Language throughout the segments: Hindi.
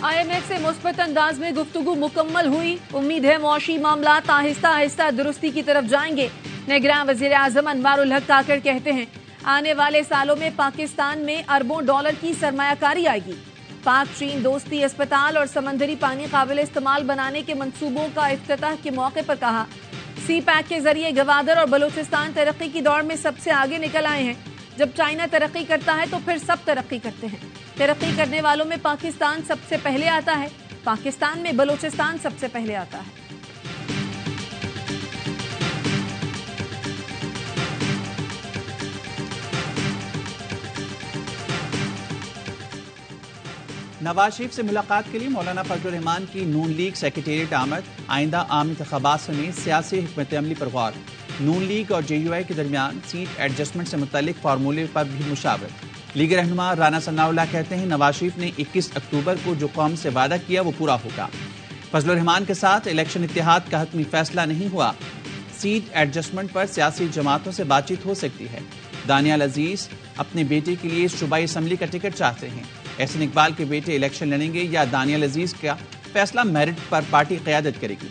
IMF से मुस्बत अंदाज में गुफ्तगू मुकम्मल हुई। उम्मीद है मौशी मामला आहिस्ता आहिस्ता दुरुस्ती की तरफ जाएंगे। निगरान वजीर आजम अनवारुल हक काकड़ कहते हैं आने वाले सालों में पाकिस्तान में अरबों डॉलर की सरमायाकारी आएगी। पाक चीन दोस्ती अस्पताल और समंदरी पानी काबिल इस्तेमाल बनाने के मंसूबों का इफ्तिताह के मौके पर कहा। सी पैक के जरिए गवादर और बलूचिस्तान तरक्की की दौड़ में सबसे आगे निकल आए हैं। जब चाइना तरक्की करता है तो फिर सब तरक्की करते हैं। तरक्की करने वालों में पाकिस्तान सबसे पहले आता है। पाकिस्तान में बलूचिस्तान सबसे पहले आता है। नवाज शरीफ से मुलाकात के लिए मौलाना फजल रहमान की नून लीग सेक्रेटेरिएट आमद। आइंदा आम इंतखाबात समेत सियासी हिकमत अमली पर गौर। नून लीग और JUI के दरमियान सीट एडजस्टमेंट से मुतल्लिक फार्मूले पर भी मुशावरत। लीग रहनुमा राना सनाउल्लाह कहते हैं नवाज शरीफ ने 21 अक्टूबर को जो कौम से वादा किया वो पूरा होगा। फजल रहमान के साथ इलेक्शन इत्तेहाद का हतमी फैसला नहीं हुआ। सीट एडजस्टमेंट पर सियासी जमातों से बातचीत हो सकती है। दानियाल अजीज अपने बेटे के लिए सूबाई असम्बली का टिकट चाहते हैं। एहसन इकबाल के बेटे इलेक्शन लड़ेंगे या दानियाल अजीज का फैसला मेरिट पर पार्टी क़यादत करेगी।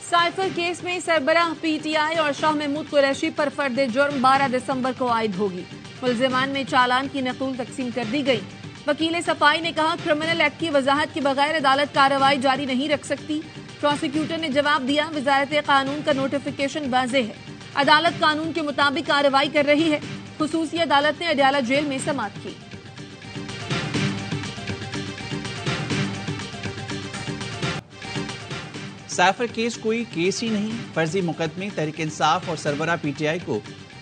साइफर केस में सरबराह PTI और शाह महमूद कुरैशी पर फर्द जुर्म 12 दिसंबर को आयद होगी। मुल्जिमान में चालान की नकूल तकसीम कर दी गई। वकील सफाई ने कहा क्रिमिनल एक्ट की वजाहत के बगैर अदालत कार्रवाई जारी नहीं रख सकती। प्रोसिक्यूटर ने जवाब दिया वजारत कानून का नोटिफिकेशन वाज़ेह है। अदालत कानून के मुताबिक कार्रवाई कर रही है। खुसूसी अदालत ने अडयाला जेल में समाअत की। साइफर केस कोई केस ही नहीं। फर्जी मुकदमे तहरीक इंसाफ और सरबराह PTI को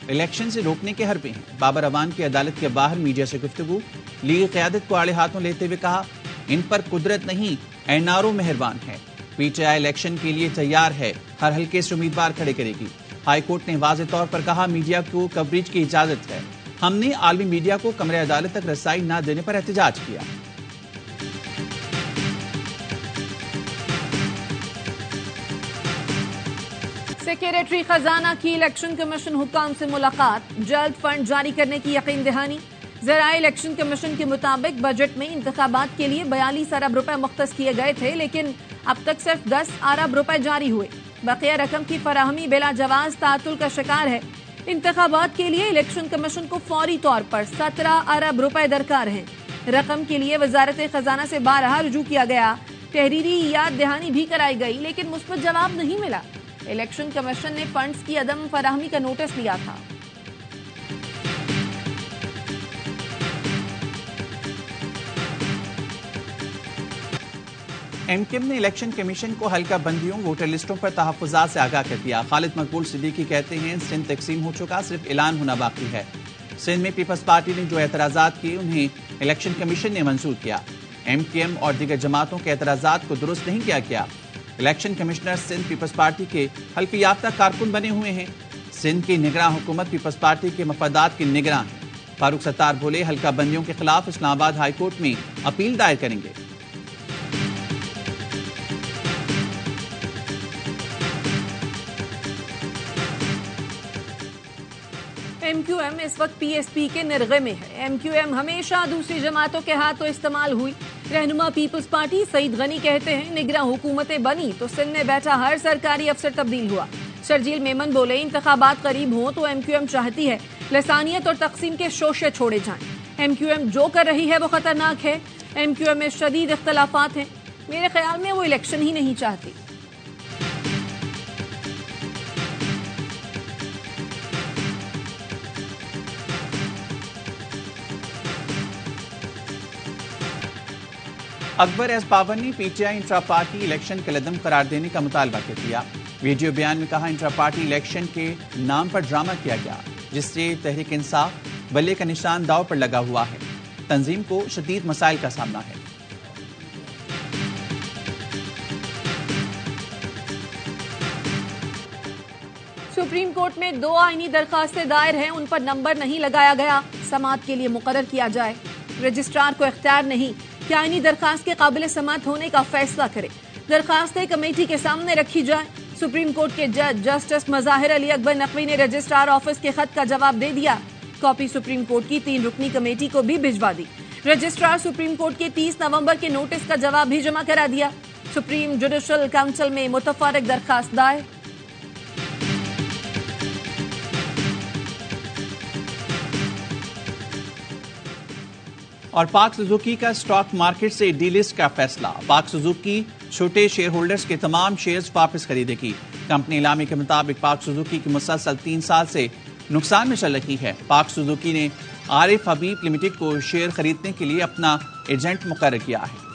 इलेक्शन से रोकने के हरबे हैं। बाबर अवान की अदालत के बाहर मीडिया से गुफ्तगू। लीग क़यादत को आड़े हाथों लेते हुए कहा इन पर कुदरत नहीं NRO मेहरबान है। PTI इलेक्शन के लिए तैयार है। हर हल्के से उम्मीदवार खड़े करेगी। हाई कोर्ट ने वाज़े तौर पर कहा मीडिया को कवरेज की इजाजत है। हमने आलमी मीडिया को कमरे अदालत तक रसाई न देने पर एहतजाज किया। सेक्रेटरी खजाना की इलेक्शन कमीशन हुकाम से मुलाकात। जल्द फंड जारी करने की यकीन दहानी। ज़राए इलेक्शन कमीशन के मुताबिक बजट में इंतखाबात के लिए 42 अरब रुपए मुख्तस किए गए थे, लेकिन अब तक सिर्फ 10 अरब रुपए जारी हुए। बकिया रकम की फराहमी बिला जवाज तातुल का शिकार है। इंतखाबात के लिए इलेक्शन कमीशन को फौरी तौर पर 17 अरब रुपए दरकार हैं। रकम के लिए वजारत खजाना से बारहा रुजू किया गया। तहरीरी याद दहानी भी कराई गई, लेकिन मुस्बत जवाब नहीं मिला। इलेक्शन कमीशन ने फंड्स की अदम फराहमी का नोटिस लिया था। MKM ने इलेक्शन कमीशन को हल्का बंदियों वोटर लिस्टों पर तहफ़्फ़ुज़ात से आगाह कर दिया। खालिद मकबूल सिद्दीकी कहते हैं सिंध तकसीम हो चुका, सिर्फ ऐलान होना बाकी है। सिंध में पीपल्स पार्टी ने जो एतराज़ात किए उन्हें इलेक्शन कमीशन ने मंजूर किया। MKM और दीगर जमातों के एतराज़ात को दुरुस्त नहीं किया गया। Election commissioner Sindh Peoples Party के हल्फ़ी याफ्ता कारकुन बने हुए हैं। सिंध की निगरान हुकूमत पीपल्स पार्टी के मफादात की निगरान है। फारूक सत्तार बोले हल्का बंदियों के खिलाफ इस्लामाबाद हाई कोर्ट में अपील दायर करेंगे। MQM इस वक्त PSP के निर्गे में है। MQM हमेशा दूसरी जमातों के हाथों इस्तेमाल हुई। रहनुमा पीपल्स पार्टी सईद गनी कहते हैं निगरान हुकूमतें बनी तो सिंध में बैठा हर सरकारी अफसर तब्दील हुआ। शर्जील मेमन बोले इंतखाबात करीब हों तो MQM चाहती है लसानियत और तकसीम के शोशे छोड़े जाएं। MQM जो कर रही है वो खतरनाक है। MQM में शदीद इख्तलाफात हैं। मेरे ख्याल में वो इलेक्शन ही नहीं चाहती। अकबर एस बाबर ने PTI इंट्रा पार्टी इलेक्शन कलदम करार देने का मुतालबा कर दिया। वीडियो बयान में कहा इंट्रा पार्टी इलेक्शन के नाम पर ड्रामा किया गया, जिससे तहरीक इंसाफ बल्ले का निशान दाव पर लगा हुआ है। तंजीम को शदीद मसाइल का सामना है। सुप्रीम कोर्ट में 2 आईनी दरखास्तें दायर हैं, उन पर नंबर नहीं लगाया गया। समाअत के लिए मुकर्रर किया जाए। रजिस्ट्रार को इख्तियार नहीं कि आईनी दरखास्त के काबिल समाअत होने का फैसला करे। दरखास्तें कमेटी के सामने रखी जाए। सुप्रीम कोर्ट के जज जस्टिस मज़ाहिर अली अकबर नकवी ने रजिस्ट्रार ऑफिस के खत का जवाब दे दिया। कॉपी सुप्रीम कोर्ट की 3 रुकनी कमेटी को भी भिजवा दी। रजिस्ट्रार सुप्रीम कोर्ट के 30 नवंबर के नोटिस का जवाब भी जमा करा दिया। सुप्रीम जुडिशल काउंसिल में मुतफर्रिक दरखास्त दायर। और पाक सुजुकी का स्टॉक मार्केट से डीलिस्ट का फैसला। पाक सुजुकी छोटे शेयर होल्डर्स के तमाम शेयर्स वापस खरीदेगी। कंपनी इलामी के मुताबिक पाक सुजुकी की मुसलसल 3 साल से नुकसान में चल रही है। पाक सुजुकी ने आरिफ हबीब लिमिटेड को शेयर खरीदने के लिए अपना एजेंट मुकर्रर किया है।